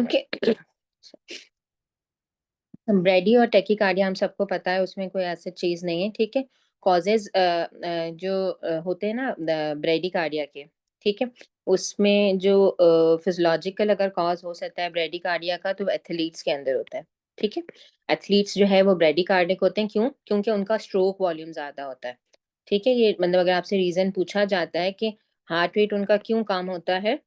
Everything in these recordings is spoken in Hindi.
ओके। ब्रेडी और टेकिकार्डिया हम सबको पता है, उसमें कोई ऐसी चीज नहीं है, ठीक है। कॉजेज जो होते हैं ना ब्रेडिकार्डिया के, ठीक है, उसमें जो फिजियोलॉजिकल अगर कॉज हो सकता है ब्रेडिकार्डिया का, तो एथलीट्स के अंदर होता है, ठीक है। एथलीट्स जो है वो ब्रेडिकार्डिक होते हैं, क्यों? क्योंकि उनका स्ट्रोक वॉल्यूम ज्यादा होता है, ठीक है। ये मतलब अगर आपसे रीजन पूछा जाता है कि हार्ट रेट उनका क्यों कम होता है,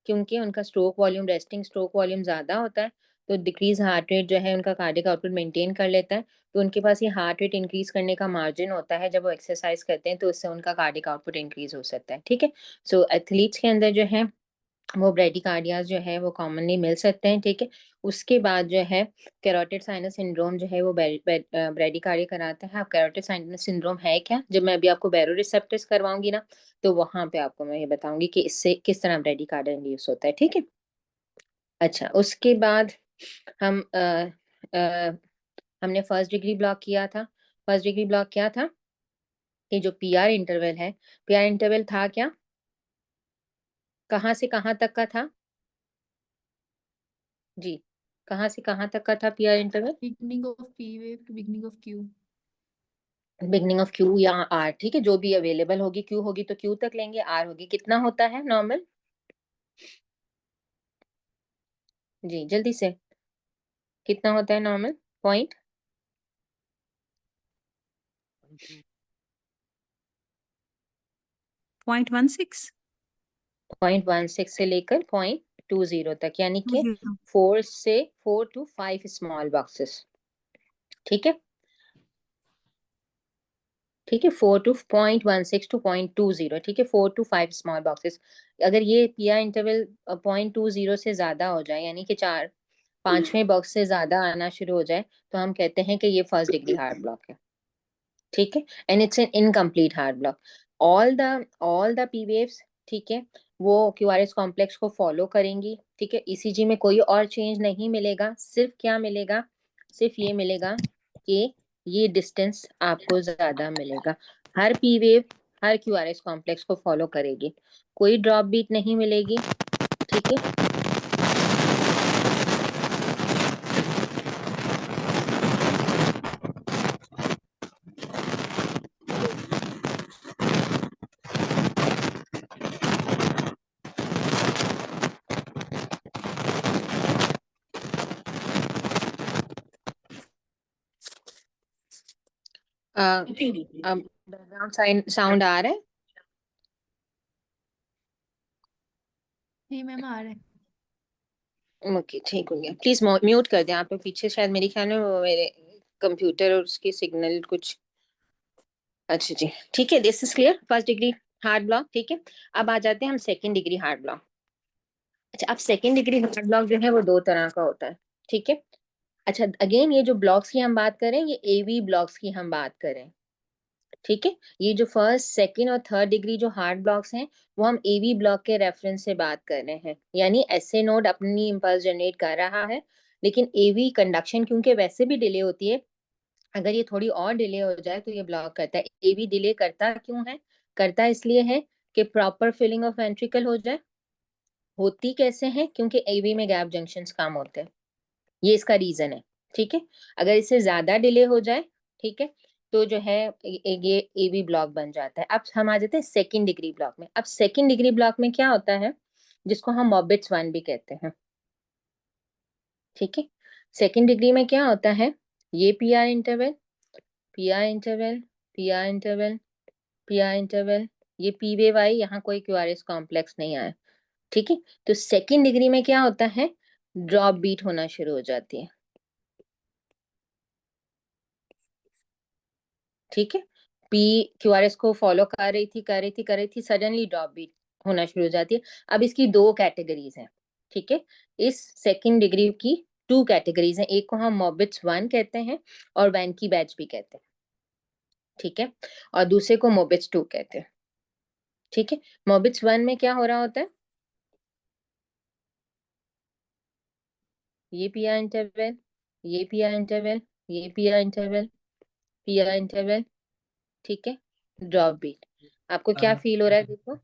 क्योंकि उनका stroke volume, resting stroke volume ज़्यादा होता है, तो डिक्रीज हार्ट रेट जो है उनका कार्डियक आउटपुट मेंटेन कर लेता है। तो उनके पास ये हार्ट रेट इंक्रीज करने का मार्जिन होता है, जब वो एक्सरसाइज करते हैं तो उससे उनका कार्डियक आउटपुट इंक्रीज हो सकता है, ठीक है। सो एथलीट्स के अंदर जो है वो ब्रेडिकार्डियाज जो है वो कॉमनली मिल सकते हैं, ठीक है। उसके बाद जो है कैरोटिड साइनस सिंड्रोम जो है वो ब्रेडिकार्डिया कराता है। अब कैरोटिड साइनस सिंड्रोम है क्या, जब मैं अभी आपको बैरो रिसेप्टर्स करवाऊंगी ना, तो वहां पे आपको मैं ये बताऊंगी कि इससे किस तरह ब्रेडिकार्डिया इंड्यूस होता है, ठीक है। अच्छा, उसके बाद हम हमने फर्स्ट डिग्री ब्लॉक किया था। फर्स्ट डिग्री ब्लॉक क्या था कि जो पीआर इंटरवल है, पीआर इंटरवल था क्या, कहाँ से कहाँ तक का था जी, कहाँ से कहाँ तक का था PR interval? Beginning of P wave to beginning of Q. Beginning of Q या आर, ठीक है, जो भी अवेलेबल होगी, क्यू होगी तो क्यू तक लेंगे, आर होगी, कितना होता है नॉर्मल? जी जल्दी से, कितना होता है नॉर्मल पॉइंट? 0.16। 0.16 से लेकर 0.20 तक, यानी कि 20। 4 to 5 स्मॉल बॉक्सेस, ठीक है। ठीक है, 4 to 0.16 to 0.20, ठीक है, 4 to 5 स्मॉल बॉक्सेस। अगर ये पीआर इंटरवल 0.20 से ज्यादा हो जाए, यानी कि चार पांचवें बॉक्स से ज्यादा आना शुरू हो जाए, तो हम कहते हैं कि ये फर्स्ट डिग्री हार्ट ब्लॉक है, ठीक है। And it's an incomplete heart block. All the P waves, ठीक है, वो क्यूआरएस कॉम्प्लेक्स को फॉलो करेंगी, ठीक है। ईसीजी में कोई और चेंज नहीं मिलेगा, सिर्फ क्या मिलेगा, सिर्फ ये मिलेगा कि ये डिस्टेंस आपको ज्यादा मिलेगा। हर पी वेव हर क्यूआरएस कॉम्प्लेक्स को फॉलो करेगी, कोई ड्रॉप बीट नहीं मिलेगी, ठीक है। बैकग्राउंड साउंड आ रहा है? जी मैम आ रहे हैं। ओके, ठीक हो गया। प्लीज म्यूट कर दें आप लोग पीछे, शायद मेरे ख्याल में वो मेरे कंप्यूटर और उसकी सिग्नल कुछ। अच्छा जी, ठीक है, this is clear, first degree heart block, ठीक है। अब आ जाते हैं हम सेकंड डिग्री हार्ट ब्लॉक। अच्छा, अब सेकंड डिग्री हार्ट ब्लॉक जो है वो दो तरह का होता है, ठीक है। अच्छा, अगेन ये जो ब्लॉक्स की हम बात करें, ये एवी ब्लॉक्स की हम बात करें, ठीक है। ये जो फर्स्ट सेकंड और थर्ड डिग्री जो हार्ट ब्लॉक्स हैं, वो हम एवी ब्लॉक के रेफरेंस से बात कर रहे हैं, यानी एसए नोड अपनी इंपल्स जनरेट कर रहा है, लेकिन एवी कंडक्शन क्योंकि वैसे भी डिले होती है, अगर ये थोड़ी और डिले हो जाए तो ये ब्लॉक करता है। एवी डिले करता क्यों है? करता इसलिए है कि प्रॉपर फिलिंग ऑफ वेंट्रिकल हो जाए। होती कैसे है? क्योंकि एवी में गैप जंक्शंस कम होते हैं, ये इसका रीजन है, ठीक है। अगर इससे ज्यादा डिले हो जाए, ठीक है, तो जो है ये एवी ब्लॉक बन जाता है। अब हम आ जाते हैं सेकंड डिग्री ब्लॉक में। अब सेकंड डिग्री ब्लॉक में क्या होता है, जिसको हम मॉबिट्स 1 भी कहते हैं, ठीक है। सेकंड डिग्री में क्या होता है, ये PR interval, PR interval, PR interval, PR interval, ये पी वेव आई, यहाँ कोई क्यूआरएस कॉम्प्लेक्स नहीं आया, ठीक है। तो सेकंड डिग्री में क्या होता है, ड्रॉप बीट होना शुरू हो जाती है, ठीक है। पी क्यूआरएस को फॉलो कर रही थी, सडनली ड्रॉप बीट होना शुरू हो जाती है। अब इसकी दो कैटेगरीज हैं, ठीक है। इस सेकंड डिग्री की टू कैटेगरीज हैं, एक को हम मॉबिट्स 1 कहते हैं और वैन की बैच भी कहते हैं, ठीक है, और दूसरे को मोबिट्स 2 कहते हैं, ठीक है। मोबिट्स 1 में क्या हो रहा होता है, ये पीआर इंटरवल, ये पीआर इंटरवल, ये पीआर इंटरवल, पीआर इंटरवल, ठीक है, ड्रॉप बीट। आपको क्या फील हो रहा है, देखो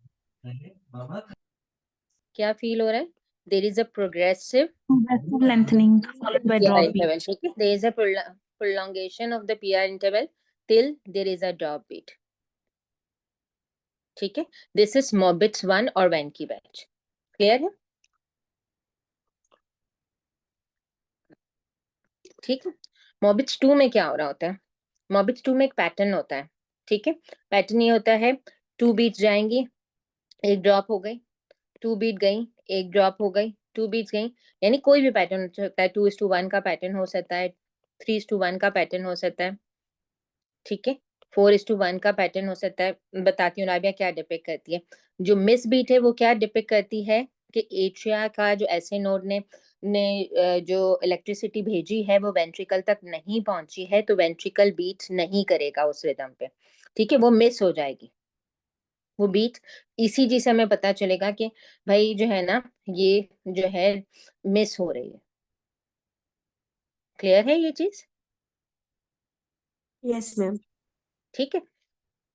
क्या फील हो रहा है, there is a progressive lengthening followed by PR drop beat. interval. ठीक है, there is a prolongation of the PR interval till there is a drop beat. ठीक है, this is Morbitz 1 और Van की बैच. क्लियर है? ठीक है. Morbitz 2 में क्या हो रहा होता है? Morbitz 2 में एक पैटर्न होता है. ठीक है, पैटर्न ये होता है 2 बीट्स जाएंगी, एक ड्रॉप हो गई, 2 बीट गई, एक ड्रॉप हो गई, 2 बीट्स गई. यानी कोई भी पैटर्न हो सकता है, 2:1 का पैटर्न हो सकता है, 3:1 का पैटर्न हो सकता है. ठीक है, 4:1 का पैटर्न हो सकता है. बताती हूँ राबिया क्या डिपिक्ट करती है. जो मिस बीट है वो क्या डिपिक्ट करती है कि एट्रिया का जो ऐसे नोड ने जो इलेक्ट्रिसिटी भेजी है वो वेंट्रिकल तक नहीं पहुंची है, तो वेंट्रिकल बीट नहीं करेगा उस रिदम पे. ठीक है, वो मिस हो जाएगी. वो बीट ईसीजी से हमें पता चलेगा कि भाई जो है ना, ये जो है मिस हो रही है. क्लियर है ये चीज? Yes ma'am. ठीक है,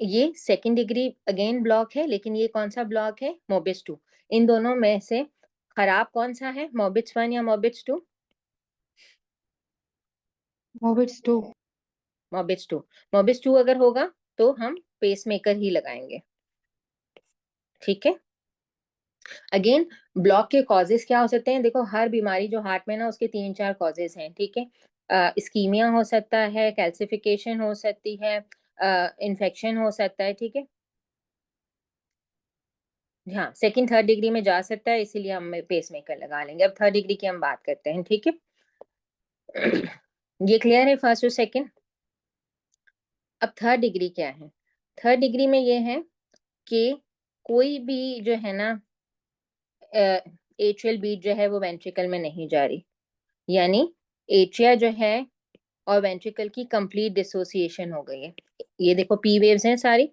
ये सेकंड डिग्री अगेन ब्लॉक है, लेकिन ये कौन सा ब्लॉक है? मोबिस 2. इन दोनों में से खराब कौन सा है, मोबिस 1 या मोबिस 2? मोबिट्स 2. मोबिस 2. मोबिस 2 अगर होगा तो हम पेसमेकर ही लगाएंगे. ठीक है, अगेन ब्लॉक के कॉजेस क्या हो सकते हैं? देखो, हर बीमारी जो हार्ट में ना, उसके 3-4 कॉजेस हैं. ठीक है, इस्कीमिया हो सकता है, कैल्सिफिकेशन हो सकती है, इन्फेक्शन हो सकता है. ठीक है, हाँ, सेकंड थर्ड डिग्री में जा सकता है, इसीलिए हम पेसमेकर लगा लेंगे. अब थर्ड डिग्री की हम बात करते हैं. ठीक है, ये क्लियर है फर्स्ट और सेकंड. अब थर्ड डिग्री क्या है? थर्ड डिग्री में ये है कि कोई भी जो है ना एट्रियल बीट जो है वो वेंट्रिकल में नहीं जा रही. यानी एट्रिया जो है और वेंट्रिकल की कंप्लीट डिसोसिएशन हो गई है. ये देखो पी वेव्स हैं सारी.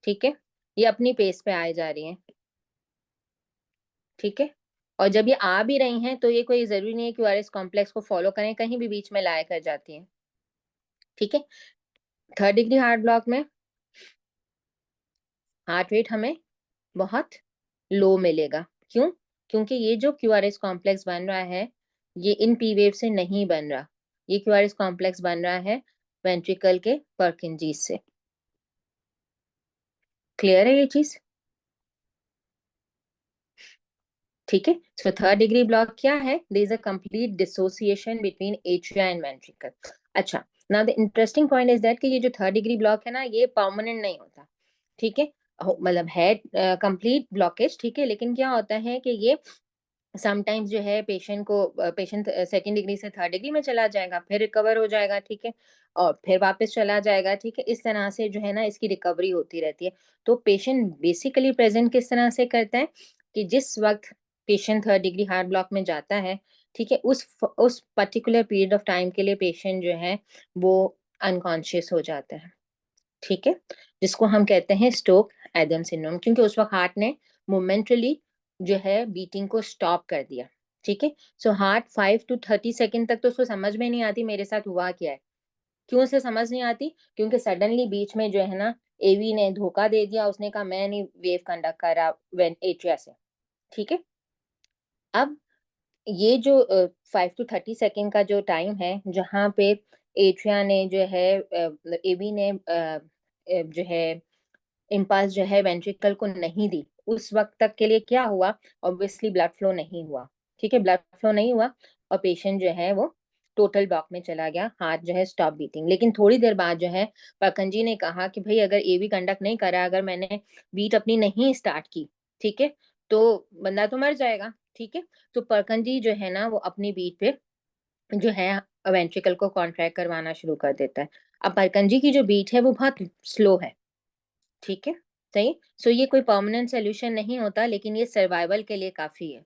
ठीक है, ये अपनी पेस पे आए जा रही हैं. ठीक है, और जब ये आ भी रही हैं तो ये कोई जरूरी नहीं है कि आरएस कॉम्प्लेक्स को फॉलो करें, कहीं भी बीच में लाया कर जाती हैं. ठीक है, थर्ड डिग्री हार्ट ब्लॉक में हार्ट रेट हमें बहुत लो मिलेगा. क्यों? क्योंकि ये जो क्यूआरएस कॉम्प्लेक्स बन रहा है ये इन पी वेव से नहीं बन रहा. ये क्यूआरएस कॉम्प्लेक्स बन रहा है वेंट्रिकल के पर्किंजीज से. क्लियर है ये चीज? ठीक है, सो थर्ड डिग्री ब्लॉक क्या है? There is a complete dissociation between atria and ventricle. अच्छा, now the interesting point is that कि ये जो थर्ड डिग्री ब्लॉक है ना, ये परमानेंट नहीं होता. ठीक है, मतलब है कंप्लीट ब्लॉकेज. ठीक है, लेकिन क्या होता है कि ये समटाइम्स जो है पेशेंट सेकंड डिग्री से थर्ड डिग्री में चला जाएगा, फिर रिकवर हो जाएगा. ठीक है, और फिर वापस चला जाएगा. ठीक है, इस तरह से जो है ना इसकी रिकवरी होती रहती है. तो पेशेंट बेसिकली प्रेजेंट किस तरह से करता है कि जिस वक्त patient third degree heart block में जाता है, ठीक है, उस पर्टिकुलर पीरियड ऑफ टाइम के लिए पेशेंट जो है वो अनकॉन्शियस हो जाता है. ठीक है, जिसको हम कहते हैं स्टोक एडम सिंड्रोम, क्योंकि उस वक्त हार्ट ने मोमेंटली जो है बीटिंग को स्टॉप कर दिया. ठीक है, सो हार्ट 5 to 30 सेकेंड तक तो उसको समझ में नहीं आती मेरे साथ हुआ क्या है. क्यों से समझ नहीं आती? क्योंकि सडनली बीच में जो है ना एवी ने धोखा दे दिया, उसने कहा मैं नहीं वेव कंडक्ट कर रहा वेन एट्रिया से. ठीक है, अब ये जो 5 to 30 सेकेंड का जो टाइम है जहाँ पे एट्रिया ने जो है एवी ने जो है इम्पल्स जो है वेंट्रिकल को नहीं दी, उस वक्त तक के लिए क्या हुआ? ऑब्वियसली ब्लड फ्लो नहीं हुआ. ठीक है, ब्लड फ्लो नहीं हुआ और पेशेंट जो है वो टोटल ब्लॉक में चला गया, हार्ट जो है स्टॉप बीटिंग. लेकिन थोड़ी देर बाद जो है परकंजी ने कहा कि भाई अगर एवी कंडक्ट नहीं करा, अगर मैंने बीट अपनी नहीं स्टार्ट की, ठीक है, तो बंदा तो मर जाएगा. ठीक है, तो परकंजी जो है ना वो अपनी बीट पे जो है वेंट्रिकल को कॉन्ट्रैक्ट करवाना शुरू कर देता है. अब परकंजी की जो बीट है वो बहुत स्लो है. ठीक है, सही. सो ये कोई परमानेंट सोल्यूशन नहीं होता, लेकिन ये सर्वाइवल के लिए काफी है.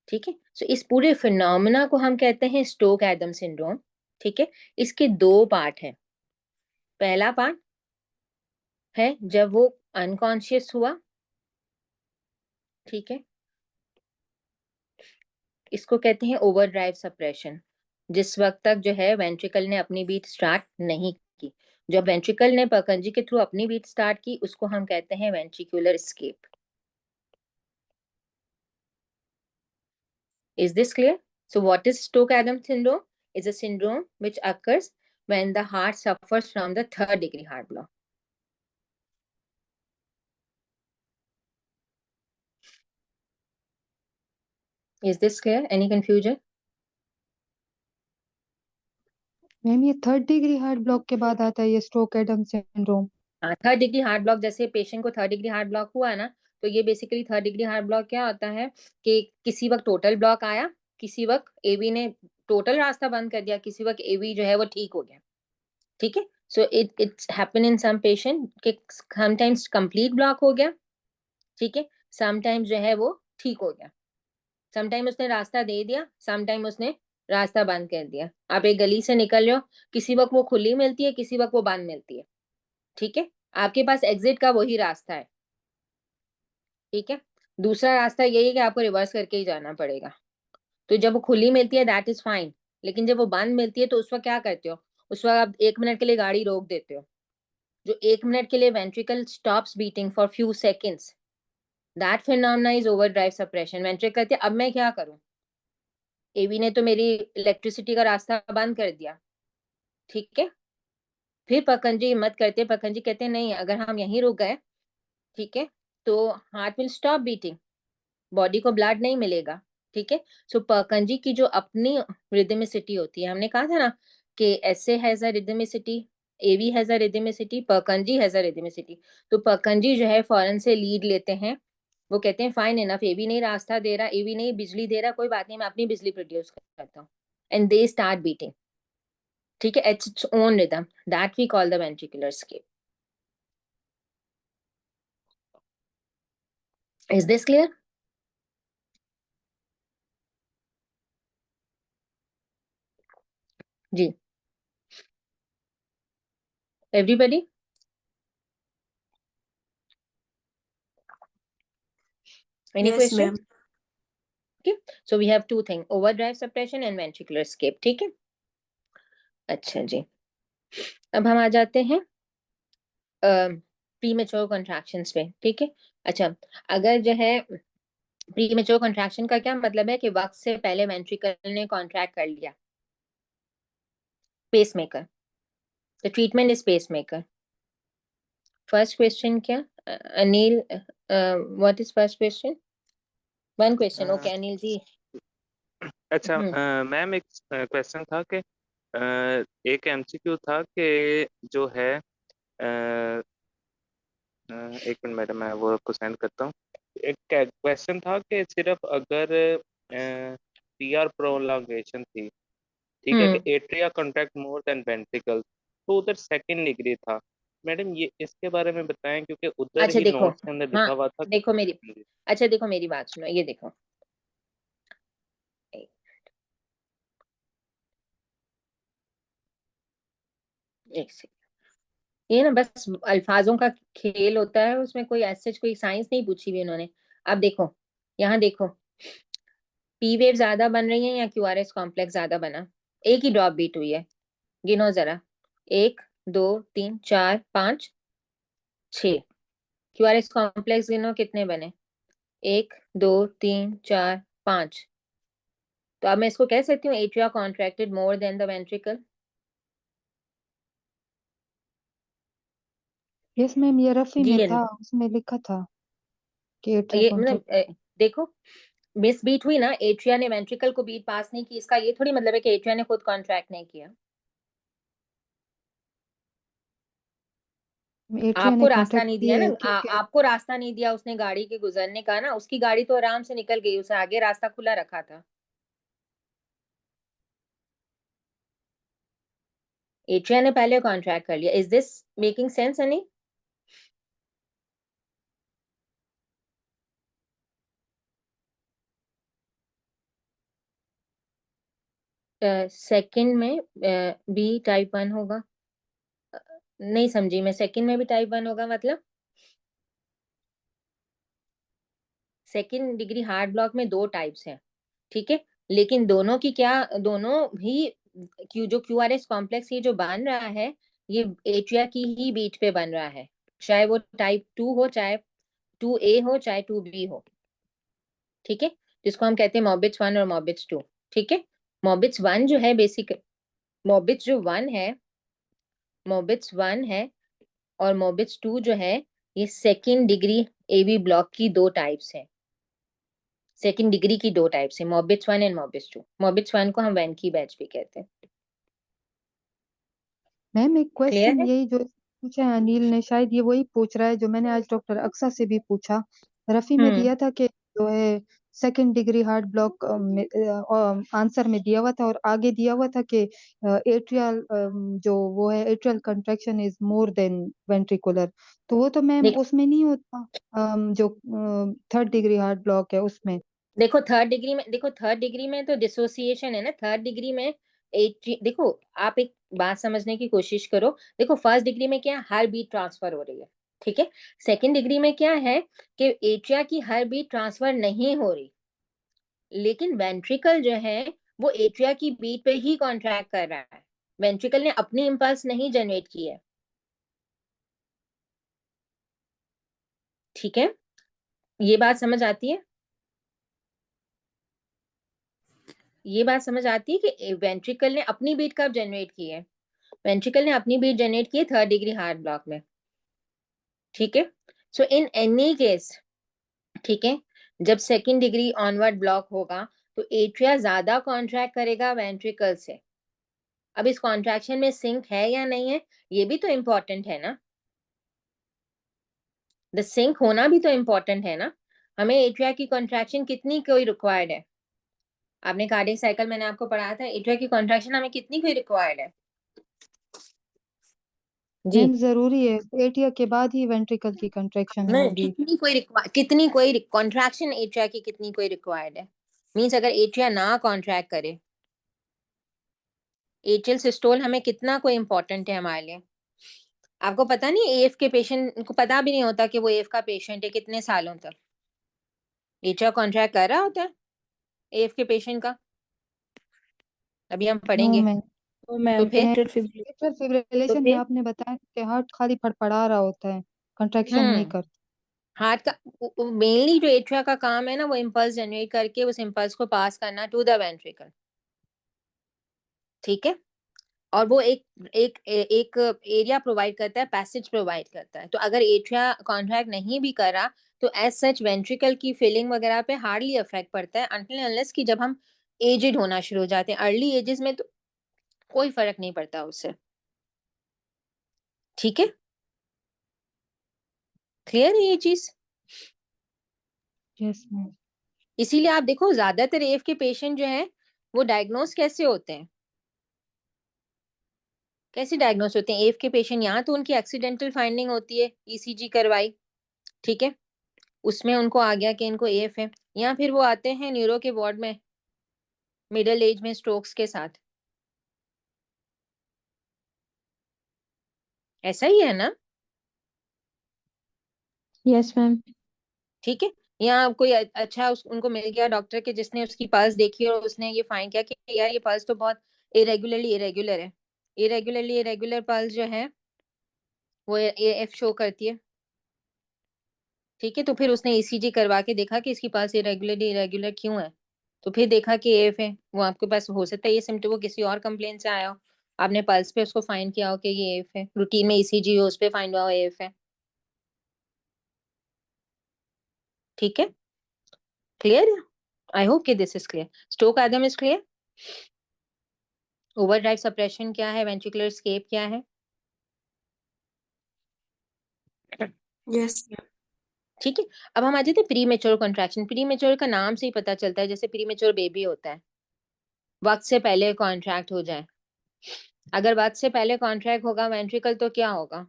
ठीक है, सो इस पूरे फिनोमेना को हम कहते हैं स्टोक एडम सिंड्रोम. ठीक है, इसके 2 पार्ट हैं. पहला पार्ट है जब वो अनकॉन्शियस हुआ. ठीक है, इसको कहते हैं ओवरड्राइव सप्रेशन. जिस वक्त तक जो है वेंट्रिकल ने अपनी बीट स्टार्ट नहीं की, जब वेंट्रिकल ने परकंजी के थ्रू अपनी बीट स्टार्ट की, उसको हम कहते हैं ventricular escape. Is this clear? So what is Stokes-Adams syndrome? Is a syndrome which occurs when the heart suffers from the third degree heart block. Is this clear? Any confusion? Ma'am ये थर्ड डिग्री हार्ट ब्लॉक के बाद आता है ये स्ट्रोक एडम सिंड्रोम। हाँ, थर्ड डिग्री हार्ट ब्लॉक, जैसे पेशेंट को थर्ड डिग्री हार्ट ब्लॉक हुआ ना, तो ये basically third degree heart block क्या होता है कि किसी वक्त टोटल ब्लॉक आया, किसी वक्त एवी ने टोटल रास्ता बंद कर दिया, किसी वक्त एवी जो है वो ठीक हो गया। ठीक है, so it's happen in some patient कि समटाइम्स कंप्लीट ब्लॉक हो गया, ठीक है, समटाइम्स जो है वो ठीक हो गया, समटाइम उसने रास्ता दे दिया, समटाइम उसने रास्ता बंद कर दिया। आप एक गली से निकल रहे हो, किसी वक्त वो खुली मिलती है, किसी वक्त वो बंद मिलती है, ठीक है, आपके पास एग्जिट का वही रास्ता है, ठीक है, दूसरा रास्ता यही है कि आपको रिवर्स करके ही जाना पड़ेगा। तो जब वो खुली मिलती है दैट इज फाइन, लेकिन जब वो बंद मिलती है तो उस वक्त क्या करते हो, उस वक्त आप 1 मिनट के लिए गाड़ी रोक देते हो, जो 1 मिनट के लिए ventricle stops beating for few seconds, that phenomena is overdrive suppression. Ventricle कहते हैं अब मैं क्या करूं, एवी ने तो मेरी इलेक्ट्रिसिटी का रास्ता बंद कर दिया, ठीक है, फिर पकंजी हिम्मत करते हैं, पकंजी कहते हैं नहीं, अगर हम यहीं रुक गए, ठीक है, तो heart will stop beating, body को ब्लड नहीं मिलेगा, ठीक है। सो पकंजी की जो अपनी रिदमिसिटी होती है, हमने कहा था ना कि SA has a rhythmicity, AV has a rhythmicity, Purkinje has a rhythmicity. तो पकंजी जो है फौरन से लीड लेते हैं, वो कहते हैं फाइन इनफ, एवी नहीं रास्ता दे रहा, एवी नहीं बिजली दे रहा, कोई बात नहीं, मैं अपनी बिजली प्रोड्यूस करता हूँ, एंड दे स्टार्ट बीटिंग, ठीक है, at its own rhythm, that we call the ventricular escape. Is this clear? जी, everybody? Any Yes, question? ma'am. Okay, so we have two things, overdrive suppression and ventricular escape, ठीक है। अच्छा जी, अब हम आ जाते हैं प्रीमेच्योर कॉन्ट्रैक्शंस पे, ठीक है। अच्छा, अगर जो है प्रीमेच्योर कॉन्ट्रैक्शन का क्या मतलब है कि वक्त से पहले वेंट्रिकल ने कॉन्ट्रैक्ट कर लिया, pacemaker, the treatment is pacemaker. First question क्या, Anil, what is first question? One question, okay Anil ji. अच्छा मैम एक क्वेश्चन था कि एक एमसीक्यू था कि जो है एक मिनट मैडम मैं वो आपको सेंड करता हूँ। एक क्वेश्चन था कि सिर्फ अगर पीआर प्रोलॉन्गेशन थी, ठीक है, कि atria contract more than ventricle, तो उधर सेकंड डिग्री था। मैडम ये इसके बारे में बताएं क्योंकि उधर अच्छा ही देखो, नोट्स के अंदर हाँ लिखा हुआ था। देखो मेरी, अच्छा देखो मेरी बात सुनो, ये देखो, एक सेकंड, ये ना बस अल्फाजों का खेल होता है, उसमें कोई ऐसे कोई साइंस नहीं पूछी हुई उन्होंने। अब देखो, यहाँ देखो, पी वेव ज्यादा बन रही है या क्यूआरएस कॉम्प्लेक्स ज्यादा बना, एक ही ड्रॉप बीट हुई है, गिनो जरा, 1 2 3 4 5 6, क्यूआरएस कॉम्प्लेक्स गिनो कितने बने, 1 2 3 4 5। तो अब मैं इसको कह सकती हूँ atria contracted more than the ventricle. Yes ma'am ये रफी जी में यानी था, उसमें लिखा था कि एट्रिया ये मतलब कॉन्ट्रैक्ट। देखो, मिस बीट हुई ना, एट्रिया ने वेंट्रिकल को बीट पास नहीं की, इसका ये थोड़ी मतलब है कि एट्रिया ने खुद कॉन्ट्रैक्ट नहीं किया, एट्रिया आपको ने रास्ता कॉन्ट्रैक्ट नहीं दिया किया ना, है क्योंकि आपको रास्ता नहीं दिया उसने गाड़ी के गुजरने का ना, उसकी गाड़ी तो आराम से निकल गई, उसे आगे रास्ता खुला रखा था, एट्रिया ने पहले कॉन्ट्रैक्ट कर लिया। Is this making sense any? Second में बी टाइप 1 होगा, नहीं समझी मैं, सेकंड में भी टाइप 1 होगा मतलब सेकंड डिग्री हार्ट ब्लॉक में दो टाइप्स हैं, ठीक है, लेकिन दोनों की क्या, दोनों भी जो क्यूआरएस कॉम्प्लेक्स ये जो बन रहा है, ये एट्रिया की ही बीट पे बन रहा है, चाहे वो टाइप 2 हो, चाहे 2A हो, चाहे 2B हो, ठीक है। जिसको हम कहते हैं मॉर्बिट्स 1 और मॉर्बिट्स 2। ठीक है, मॉर्बिट्स 1 जो है बेसिक, मॉर्बिट्स जो 1 है, मॉर्बिट्स 1 है और मॉर्बिट्स 2 जो है, ये सेकेंड डिग्री एवी ब्लॉक की दो टाइप्स है। सेकेंड डिग्री की दो टाइप्स है, मॉर्बिट्स 1 एंड मॉर्बिट्स 2। मॉर्बिट्स 1 को हम वेंकी बैच भी कहते हैं। मैम एक क्लियर क्वेश्चन है? यही जो पूछा है अनिल ने, शायद ये वही पूछ रहा है जो मैंने आज डॉक्टर अक्सा से भी पूछा। रफी में दिया था कि जो है second degree heart block answer में दिया हुआ था, और आगे दिया हुआ था कि एट्रियल जो वो है atrial contraction is more than ventricular. तो वो तो मैम देख उसमें नहीं होता, जो थर्ड डिग्री हार्ट ब्लॉक है उसमें। देखो थर्ड डिग्री में, देखो थर्ड डिग्री में तो डिसोसिएशन है ना। थर्ड डिग्री में देखो, आप एक बात समझने की कोशिश करो। देखो फर्स्ट डिग्री में क्या है, हर बीट ट्रांसफर हो रही है। ठीक है, सेकंड डिग्री में क्या है कि एट्रिया की हर बीट ट्रांसफर नहीं हो रही, लेकिन वेंट्रिकल जो है वो एट्रिया की बीट पे ही कॉन्ट्रैक्ट कर रहा है। वेंट्रिकल ने अपनी इंपल्स नहीं जनरेट की है। ठीक है, ये बात समझ आती है? ये बात समझ आती है कि वेंट्रिकल ने अपनी बीट कब जनरेट की है? वेंट्रिकल ने अपनी बीट जनरेट की है थर्ड डिग्री हार्ट ब्लॉक में। ठीक है, सो इन एनी केस, ठीक है, जब सेकंड डिग्री ऑनवर्ड ब्लॉक होगा तो एट्रिया ज्यादा कॉन्ट्रैक्ट करेगा वेंट्रिकल से। अब इस कॉन्ट्रैक्शन में सिंक है या नहीं है, ये भी तो इंपॉर्टेंट है ना। द सिंक होना भी तो इंपॉर्टेंट है ना। हमें एट्रिया की कॉन्ट्रैक्शन कितनी कोई रिक्वायर्ड है? आपने कार्डियक साइकिल मैंने आपको पढ़ाया था, एट्रिया की कॉन्ट्रैक्शन हमें कितनी कोई रिक्वायर्ड है जी? मैम जरूरी है, एटिया के बाद ही वेंट्रिकल की कंट्रैक्शन नहीं, होगी। कितनी कोई कॉन्ट्रैक्शन एट्रिया की कितनी कोई रिक्वायर्ड है? मींस अगर एट्रिया ना कॉन्ट्रैक्ट करे, एट्रियल सिस्टोल हमें कितना कोई इंपॉर्टेंट है हमारे लिए? आपको पता नहीं, एएफ के पेशेंट को पता भी नहीं होता कि वो एएफ का पेशेंट है कितने सालों तक। एट्रिया कॉन्ट्रैक्ट कर रहा होता है एएफ के पेशेंट का, अभी हम नो पढ़ेंगे। मैम। तो तो मैम फिर एट्रियल फिब्रिलेशन। एट्रियल तो फिब्रिलेशन में फिर आपने बताया कि हार्ट खाली फड़फड़ा रहा होता है, कंट्रैक्शन नहीं हम्म करता। हार्ट का मेनली जो एट्रिया का काम है ना, वो इम्पल्स जनरेट करके उस इम्पल्स को पास करना टू द वेंट्रिकल। ठीक है, और वो एक एरिया प्रोवाइड करता है, पैसेज प्रोवाइड करता है। तो अगर एट्रिया कॉन्ट्रैक्ट नहीं भी करा तो एज सच वेंट्रिकल की फिलिंग वगैरह पे हार्डली इफेक्ट पड़ता है, अनटिल अनलेस कि जब हम एजेड होना शुरू हो जाते हैं। अर्ली एजेस में तो कोई फर्क नहीं पड़ता उससे। ठीक है, क्लियर है ये चीज? Yes ma'am. इसीलिए आप देखो ज्यादातर एफ के पेशेंट जो है वो डायग्नोस कैसे होते हैं, कैसे डायग्नोस होते हैं एफ के पेशेंट? यहाँ तो उनकी एक्सीडेंटल फाइंडिंग होती है, ईसीजी करवाई, ठीक है, उसमें उनको आ गया कि इनको एफ है, या फिर वो आते हैं न्यूरो के वार्ड में मिडिल एज में स्ट्रोक्स के साथ। ऐसा ही है ना? Yes ma'am. ठीक है, या कोई अच्छा उनको मिल गया डॉक्टर के जिसने उसकी पल्स देखी और उसने ये फाइंड किया कि यार ये पल्स तो बहुत इरेगुलरली इरेगुलर है, इरेगुलरली इरेगुलर पल्स जो है वो एफ शो करती है। ठीक है, तो फिर उसने ईसीजी करवा के देखा कि इसकी पास इरेगुलरली इरेगुलर क्यों है, तो फिर देखा कि एफ है। वो आपके पास हो सकता है ये सिम्टम वो किसी और कंप्लेन से आया हो, आपने पल्स पे उसको फाइंड किया हो कि ये एफ है, रूटीन में ईसीजी हो उस पे फाइंड हुआ हो एफ है। ठीक है, क्लियर? आई होप कि this is clear. Stroke Adam is clear. Overdrive suppression क्या है, वेंट्रिकुलर एस्केप क्या है? यस। ठीक है, अब हम आ जाते हैं pre mature contraction. Pre mature का नाम से ही पता चलता है, जैसे प्री मेच्योर बेबी होता है, वक्त से पहले कॉन्ट्रैक्ट हो जाए। अगर वक्त से पहले कॉन्ट्रैक्ट होगा वेंट्रिकल तो क्या होगा?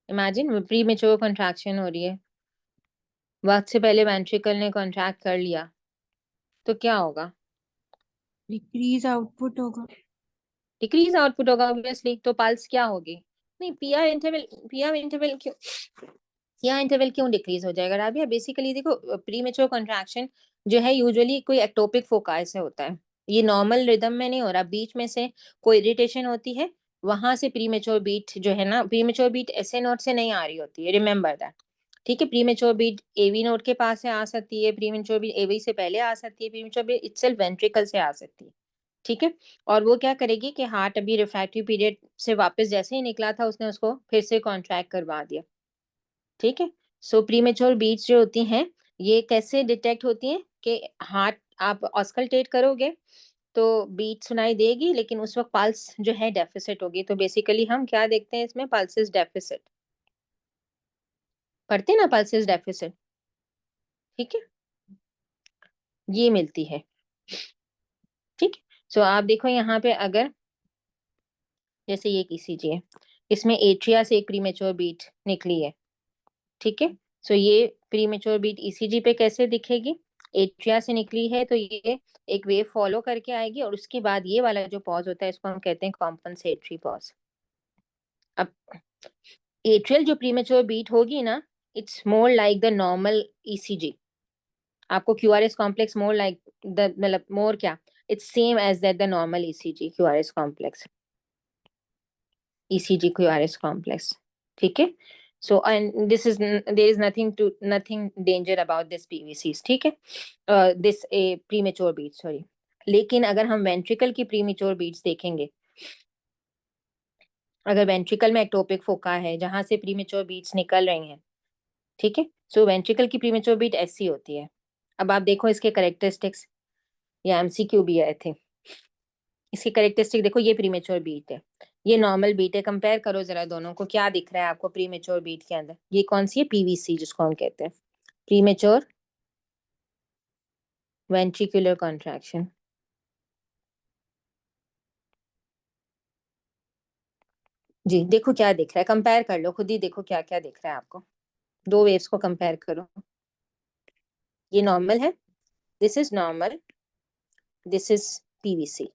इमेजिन प्री मेच्योर कॉन्ट्रैक्शन हो रही है, वक्त से पहले वेंट्रिकल ने कॉन्ट्रैक्ट कर लिया तो क्या होगा? डिक्रीज आउटपुट होगा। डिक्रीज आउटपुट होगा ऑब्वियसली। तो पल्स क्या होगी? नहीं, पीआर इंटरवल क्यों, यहाँ इंटरवल क्यों डिक्रीज हो जाएगा राबिया? बेसिकली देखो, प्री मेच्योर कॉन्ट्रैक्शन जो है यूजुअली कोई एक्टोपिक फोकाई से होता है, ये नॉर्मल रिदम में नहीं हो रहा, बीच में से कोई इरिटेशन होती है, वहां से प्री मेच्योर बीट जो है ना, प्री मेच्योर बीट ऐसे नोट से नहीं आ रही होती है, रिमेम्बर दैट। ठीक है। प्रीमेच्योर बीट एवी नोड के पास से आ सकती है, प्रीमेच्योर बीट एवी से पहले आ सकती है, प्रीमेच्योर बीट इटसेल्फ वेंट्रिकल से आ सकती है। ठीक है। और वो क्या करेगी कि हार्ट अभी रिफ्रैक्टरी पीरियड से वापस जैसे ही निकला था उसने उसको फिर से कॉन्ट्रैक्ट करवा दिया। ठीक है। सो प्रीमेच्योर बीट्स जो होती हैं ये कैसे डिटेक्ट होती हैं कि हार्ट आप ऑस्कल्टेट करोगे तो बीट सुनाई देगी, लेकिन उस वक्त पल्स जो है डेफिसिट होगी। तो बेसिकली हम क्या देखते हैं इसमें, पल्सेस डेफिसिट पढ़ते हैं ना, पल्सेस डेफिसिट। ठीक है, ये मिलती है। ठीक है। सो आप देखो यहाँ पे अगर जैसे ये ईसीजी है, इसमें एट्रिया से एक प्रीमेच्योर बीट निकली है। ठीक है। सो ये प्रीमेच्योर बीट ईसीजी पे कैसे दिखेगी, एट्रिया से निकली है तो ये एक वेव फॉलो करके आएगी और उसके बाद ये वाला जो पॉज होता है इसको हम कहते हैं कॉम्पनसेटरी पॉज। अब एट्रियल जो प्रीमेच्योर बीट होगी ना, it's more like the normal ECG. आपको QRS complex more like the, मतलब मोर क्या, it's same as that the normal ECG QRS complex, ECG QRS complex. ठीक है। So and this is there is nothing danger about this PVCs. ठीक है। This a premature beat, sorry. लेकिन अगर हम वेंट्रिकल की प्रीमेच्योर बीट्स देखेंगे, अगर वेंट्रिकल में एक्टोपिक फोका है जहां से प्रीमेच्योर बीट्स निकल रही हैं, ठीक है, सो वेंट्रिकल की प्रीमेच्योर बीट ऐसी होती है। अब आप देखो इसके करेक्टरिस्टिक्स, या एमसीक्यू भी आए थे। इसकी करेक्टरिस्टिक देखो, ये प्रीमेच्योर बीट है, ये नॉर्मल बीट है। कंपेयर करो जरा दोनों को, क्या दिख रहा है आपको प्रीमेच्योर बीट के अंदर? ये कौन सी है? पीवीसी, जिसको हम कहते हैं प्रीमेच्योर वेंट्रिकुलर कॉन्ट्रैक्शन। जी देखो क्या दिख रहा है, कंपेयर कर लो खुद ही, देखो क्या क्या दिख रहा है आपको। दो वेव्स को कंपेयर करो। ये नॉर्मल है, this is normal, this is PVC.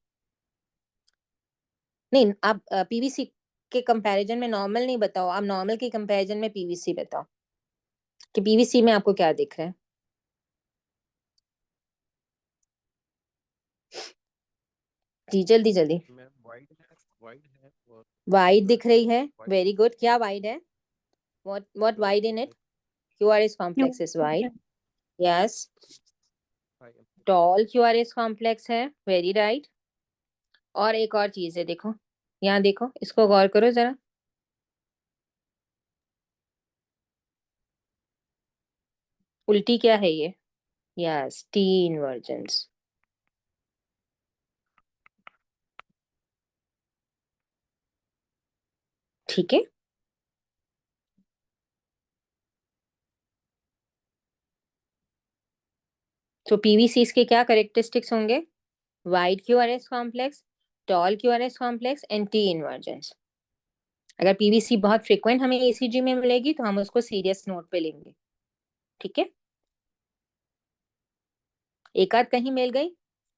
नहीं, आप पीवीसी के कंपैरिजन में नॉर्मल नहीं बताओ, आप नॉर्मल के कंपैरिजन में पीवीसी बताओ कि पीवीसी में आपको क्या दिख रहा है। जी जल्दी जल्दी। वाइड दिख रही है, वेरी गुड। क्या वाइड है? what wide in it? QRS complex is wide. Yes. Tall QRS complex है, वेरी राइट। और एक और चीज है, देखो यहाँ, देखो इसको गौर करो जरा। उल्टी क्या है ये? Yes, T inversions. ठीक है। तो पीवीसी के क्या करेक्टरिस्टिक्स होंगे? Wide QRS complex, tall QRS complex and T inversions. अगर पीवीसी बहुत फ्रिक्वेंट हमें ईसीजी में मिलेगी तो हम उसको सीरियस नोट पे लेंगे। ठीक है। एक आध कहीं मिल गई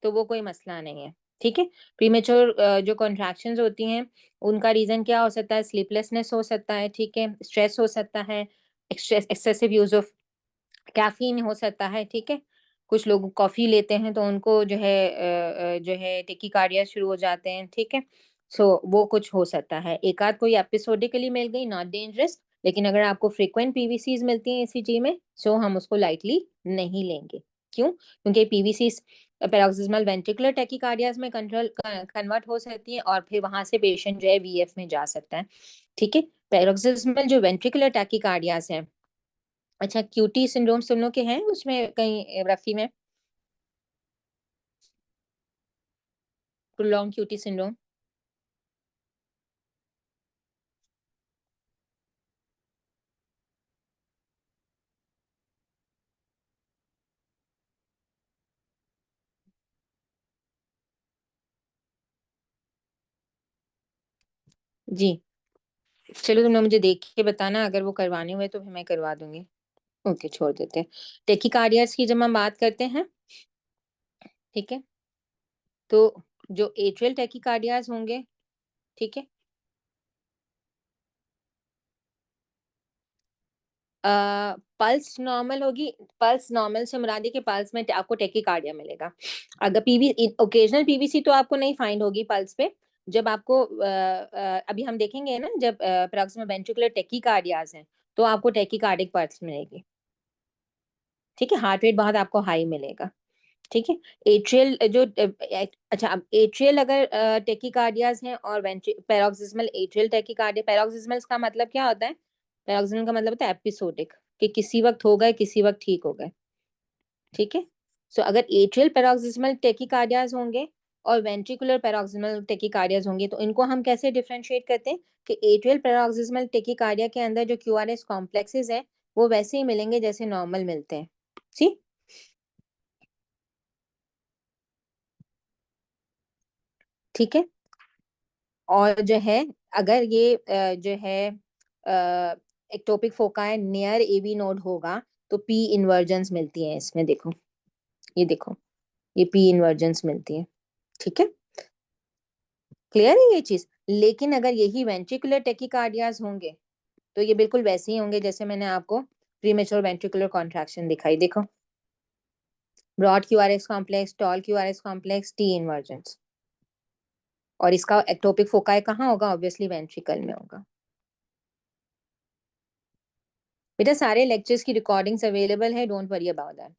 तो वो कोई मसला नहीं है। ठीक है। प्रीमेच्योर जो कॉन्ट्रैक्शंस होती हैं उनका रीजन क्या हो सकता है? स्लीपलेसनेस हो सकता है, ठीक है, स्ट्रेस हो सकता है, एक्सेसिव यूज ऑफ कैफीन हो सकता है। ठीक है। कुछ लोग कॉफी लेते हैं तो उनको जो है टेकिकार्डिया शुरू हो जाते हैं। ठीक है। सो वो कुछ हो सकता है। एक आध कोई एपिसोडिकली मिल गई, नॉट डेंजरस। लेकिन अगर आपको फ्रीक्वेंट पीवीसीज मिलती हैं ईसीजी में, सो हम उसको लाइटली नहीं लेंगे। क्यों? क्योंकि पीवीसी पैरोक्सिस्मल वेंट्रिकुलर टैकीकार्डियाज में कंट्रोल कन्वर्ट हो सकती है और फिर वहां से पेशेंट जो है वीएफ में जा सकता है। ठीक है। पैरोक्सिस्मल जो वेंट्रिकुलर टैकीकार्डियाज है, अच्छा क्यूटी सिंड्रोम सुन लो के हैं उसमें कहीं रफी में, प्रोलॉन्ग क्यूटी सिंड्रोम। जी चलो, तुम लोग मुझे देख के बताना, अगर वो करवाने हुए तो फिर मैं करवा दूंगी। ओके, छोड़ देते हैं। टेकिकार्डियाज की जब हम बात करते हैं, ठीक है, तो जो एट्रियल टेकिकार्डियाज होंगे, ठीक है, पल्स नॉर्मल होगी। पल्स नॉर्मल से मुराद है कि पल्स में आपको टेकिकार्डिया मिलेगा। अगर ओकेजनल पीवीसी तो आपको नहीं फाइंड होगी पल्स पे। जब आपको अभी हम देखेंगे ना, जब प्रॉक्सिमल वेंट्रिकुलर टेकिकार्डियाज हैं तो आपको टैकीकार्डिक पल्स मिलेगी। ठीक है, हार्ट रेट बहुत आपको हाई मिलेगा। ठीक है, एट्रियल जो अच्छा, अब एट्रियल अगर टेकीकार्डियाज हैं और पैरोक्सिस्मल एट्रियल टेकीकार्डिया, पैरोक्सिस्मल का मतलब क्या होता है? पैरोक्सिस्मल का मतलब होता है एपिसोडिक, कि किसी वक्त हो गए, किसी वक्त ठीक हो गए। ठीक है, सो अगर एट्रियल पैरोक्सिस्मल टेकीकार्डियाज होंगे और वेंट्रिकुलर पैरोक्सिस्मल टेकीकार्डियाज होंगे, तो इनको हम कैसे डिफरेंशिएट करते हैं कि एट्रियल पैरोक्सिस्मल टेकीकार्डिया के अंदर जो क्यूआरएस कॉम्प्लेक्सेस है वो वैसे ही मिलेंगे जैसे नॉर्मल मिलते हैं। सी, ठीक है, और जो है अगर ये जो है ectopic foci near AV node होगा तो पी इन्वर्जेंस मिलती है इसमें। देखो, ये देखो, ये पी इन्वर्जेंस मिलती है। ठीक है, क्लियर है ये चीज। लेकिन अगर यही वेंट्रिकुलर टेकीकार्डियाज होंगे तो ये बिल्कुल वैसे ही होंगे जैसे मैंने आपको प्रीमेच्योर वेंट्रिकुलर कॉन्ट्रैक्शन दिखाई। देखो, broad QRS complex, tall QRS complex, T inversions. और इसका एक्टोपिक फोकाई कहाँ होगा? ऑब्वियसली वेंट्रिकल में होगा। बेटा सारे लेक्चर्स की रिकॉर्डिंग्स अवेलेबल है, don't worry about that.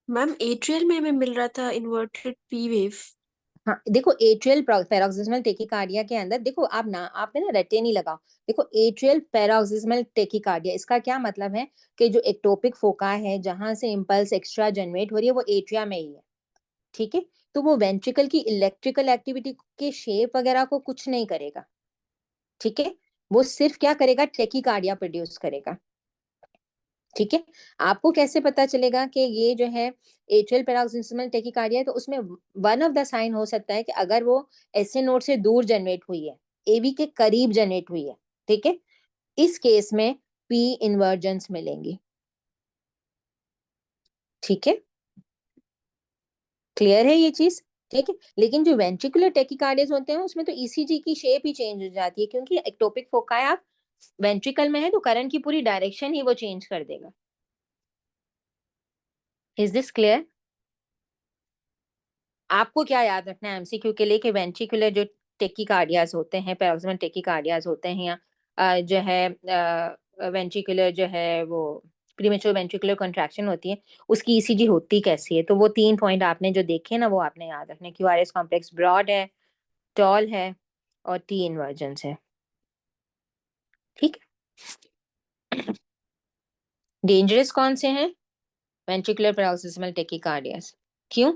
Ma'am atrial में हमें मिल रहा था इन्वर्टेड पी वेव। हाँ देखो, एट्रियल पैरोक्सिस्मल टेकीकार्डिया के अंदर देखो, आपने ना रटे नहीं लगाओ। देखो, एट्रियल पैरोक्सिस्मल टेकीकार्डिया, इसका क्या मतलब है कि जो एक्टोपिक फोका है जहां से इंपल्स एक्स्ट्रा जनरेट हो रही है वो एट्रिया में ही है। ठीक है, तो वो वेंट्रिकल की इलेक्ट्रिकल एक्टिविटी के शेप वगैरह को कुछ नहीं करेगा। ठीक है, वो सिर्फ क्या करेगा? टेकीकार्डिया प्रोड्यूस करेगा। ठीक है, आपको कैसे पता चलेगा कि ये जो है एट्रियल पैरोक्सिस्मल टेकीकार्डिया है? तो उसमें वन ऑफ द साइन हो सकता है कि अगर वो एसए नोड से दूर जनरेट हुई है, एवी के करीब जनरेट हुई है। ठीक है, इस केस में पी इन्वर्जेंस मिलेंगी। ठीक है, क्लियर है ये चीज? ठीक है, लेकिन जो वेंट्रिकुलर टेकीकार्डियाज होते हैं उसमें तो ईसीजी की शेप ही चेंज हो जाती है, क्योंकि एक्टोपिक फोकाई आप वेंट्रिकल में है तो करंट की पूरी डायरेक्शन ही वो चेंज कर देगा। Is this clear? आपको क्या याद रखना है एमसीक्यू के लिए कि वेंट्रिकुलर जो टेकीकार्डियाज होते हैं, पैरोक्सिस्मल टेकीकार्डियाज होते हैं, या जो है वेंट्रिकुलर जो है वो प्रीमेच्योर वेंट्रिकुलर कॉन्ट्रैक्शन होती है, उसकी ईसीजी होती कैसी है? तो वो 3 पॉइंट आपने जो देखे ना वो आपने याद रखने। क्यूआरएस कॉम्प्लेक्स ब्रॉड है, टॉल है और टी इन्वर्जेंस है। ठीक, डेंजरस कौन से हैं? Ventricular paroxysmal tachycardias. क्यों?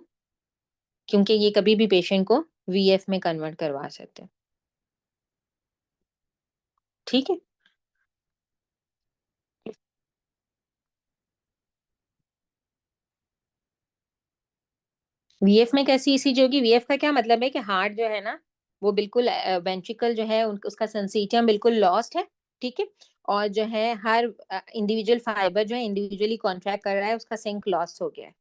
क्योंकि ये कभी भी पेशेंट को वीएफ में कन्वर्ट करवा सकते हैं। ठीक है, वीएफ में कैसी ईसीजी होगी? वीएफ का क्या मतलब है कि हार्ट जो है ना वो बिल्कुल वेंट्रिकल जो है उसका सेंसिटियम बिल्कुल लॉस्ट है। ठीक है, और जो है हर इंडिविजुअल फाइबर जो है इंडिविजुअली कॉन्ट्रैक्ट कर रहा है, उसका सिंक लॉस हो गया है।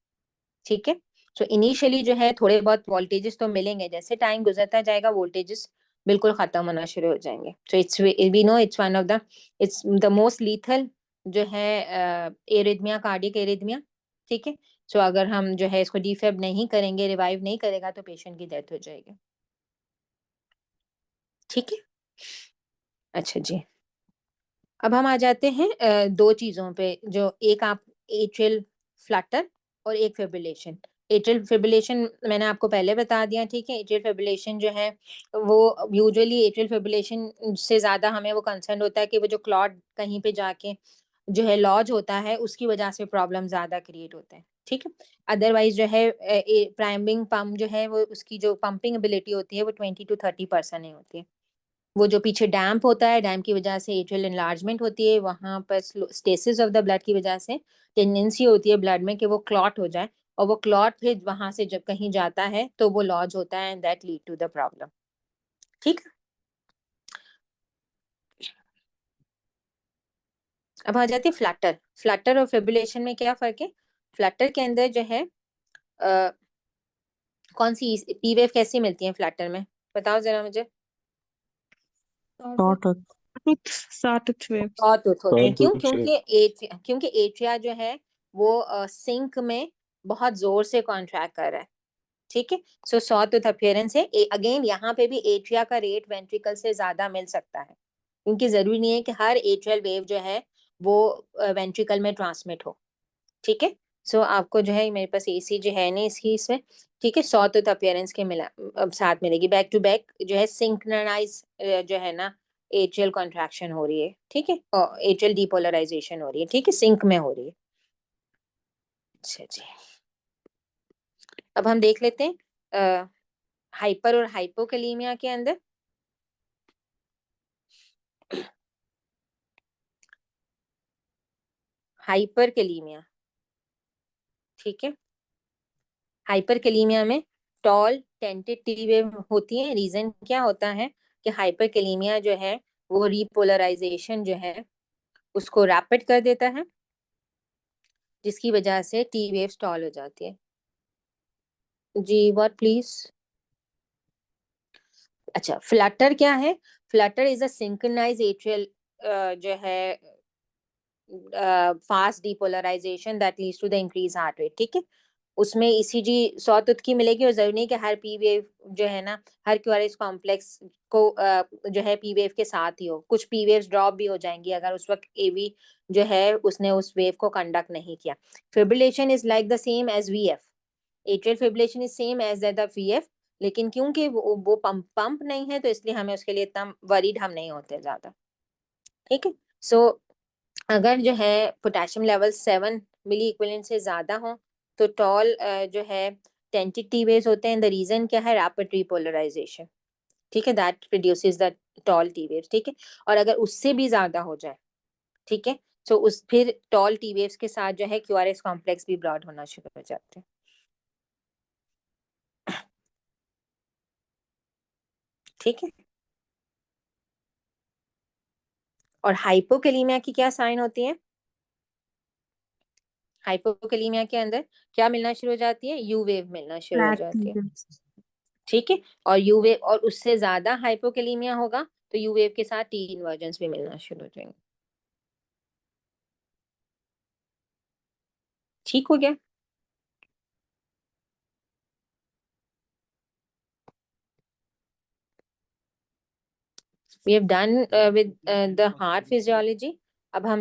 ठीक है, सो इनिशियली जो है थोड़े बहुत वोल्टेजेस तो मिलेंगे, जैसे टाइम गुजरता जाएगा वोल्टेजेस बिल्कुल खत्म होना शुरू हो जाएंगे। So it's we know it's one of the it's the most lethal जो है एरिथमिया, कार्डियक एरिथमिया। ठीक है, सो अगर हम जो है इसको डिफेब नहीं करेंगे, रिवाइव नहीं करेगा तो पेशेंट की डेथ हो जाएगी। ठीक है, अच्छा जी, अब हम आ जाते हैं दो चीजों पे, जो एक आप एट्रियल फ्लटर और एक फिब्रिलेशन। एट्रियल फिब्रिलेशन मैंने आपको पहले बता दिया। ठीक है, एट्रियल फिब्रिलेशन जो है वो यूजुअली एट्रियल फिब्रिलेशन से ज्यादा हमें वो कंसर्न होता है कि वो जो क्लॉट कहीं पे जाके जो है लॉज होता है उसकी वजह से प्रॉब्लम ज्यादा क्रिएट होते हैं। ठीक है, अदरवाइज जो है प्राइमिंग पंप जो है वो उसकी जो पंपिंग एबिलिटी होती है वो 20 to 30% ही होती है। वो जो पीछे डैम्प होता है, डैम्प की वजह से एट्रियल एनलार्जमेंट होती है, वहां पर स्टेसिस ऑफ द ब्लड की वजह से टेंडेंसी होती है ब्लड में कि वो क्लॉट हो जाए, और वो क्लॉट फिर वहां से जब कहीं जाता है तो वो लॉज होता है, and that lead to the problem. ठीक, अब आ जाती है फ्लटर। फ्लटर और फिब्रिलेशन में क्या फर्क है? फ्लटर के अंदर जो है कौन सी पी वेव कैसी मिलती है फ्लटर में? बताओ जरा मुझे। Sawtooth waves. बहुत होते हैं। क्यों? Sawtooth क्योंकि एट्रिया जो है वो सिंक में बहुत जोर से कॉन्ट्रैक्ट कर रहा है। ठीक है। सो सॉ टूथ अपीयरेंस है। अगेन यहाँ पे भी एट्रिया का रेट वेंट्रिकल से ज्यादा मिल सकता है, क्योंकि जरूरी नहीं है कि हर एट्रियल वेव जो है वो वेंट्रिकल में ट्रांसमिट हो। ठीक है। सो आपको जो है, मेरे पास ECG है नहीं इसकी इसमें, ठीक है। सॉ टूथ अपीयरेंस के मिला अब साथ मिलेगी, बैक टू बैक जो है सिंक्रोनाइज जो है ना एट्रियल कॉन्ट्रैक्शन हो रही है, ठीक है, और एट्रियल डीपोलराइजेशन हो रही है, ठीक है, सिंक में हो रही है। अच्छा जी, अब हम देख लेते हैं हाइपर और हाइपोकैलीमिया के अंदर। हाइपरकैलीमिया, ठीक है। हाइपरकैलीमिया में टॉल टेंटेड टी वेव होती है। रीजन क्या होता है कि हाइपरकैलीमिया जो है वो रीपोलराइजेशन जो है उसको रैपिड कर देता है, जिसकी वजह से टी वेव स्टॉल हो जाती है। जी व्हाट प्लीज। अच्छा, फ्लटर क्या है? Flutter is a synchronize atrial जो है fast depolarization that leads to the increase heart rate, ठीक है। उसमें ECG सॉटूथ की मिलेगी, और जरूरी नहीं कि हर पी वेव जो है ना, हर क्यूआरएस कॉम्प्लेक्स को जो है पी वेव के साथ ही हो। कुछ पी वेव्स ड्रॉप भी हो जाएंगी अगर उस वक्त AV जो है उसने उस वेव को कंडक्ट नहीं किया। Fibrillation is like the same as VF। Atrial fibrillation is same as the VF, लेकिन क्योंकि वो पंप नहीं है, तो इसलिए हमें उसके लिए इतना वरीड हम नहीं होते ज्यादा, ठीक है। सो अगर जो है पोटेशियम लेवल 7 मिली इक्विवेलेंट से ज्यादा हो, तो टॉल जो है टेंटेड टी वेव्स होते हैं। द रीजन क्या है? रैपिड रीपोलराइजेशन, ठीक है, that produces the tall T waves, ठीक है। और अगर उससे भी ज्यादा हो जाए, ठीक है, तो उस फिर टॉल टी वेव्स के साथ जो है QRS कॉम्प्लेक्स भी ब्रॉड होना शुरू हो जाते हैं, ठीक है। और हाइपोकैलीमिया की क्या साइन होती है? हाइपोकैलीमिया के अंदर क्या मिलना शुरू हो जाती है? यू वेव मिलना शुरू हो फ्लैट जाती है, टीवी। ठीक है। और यू वेव, और उससे ज्यादा हाइपोकैलीमिया होगा तो यू वेव के साथ T इन्वर्जन्स भी मिलना शुरू हो जाएंगे, ठीक हो गया। We have done with the heart physiology. अब हम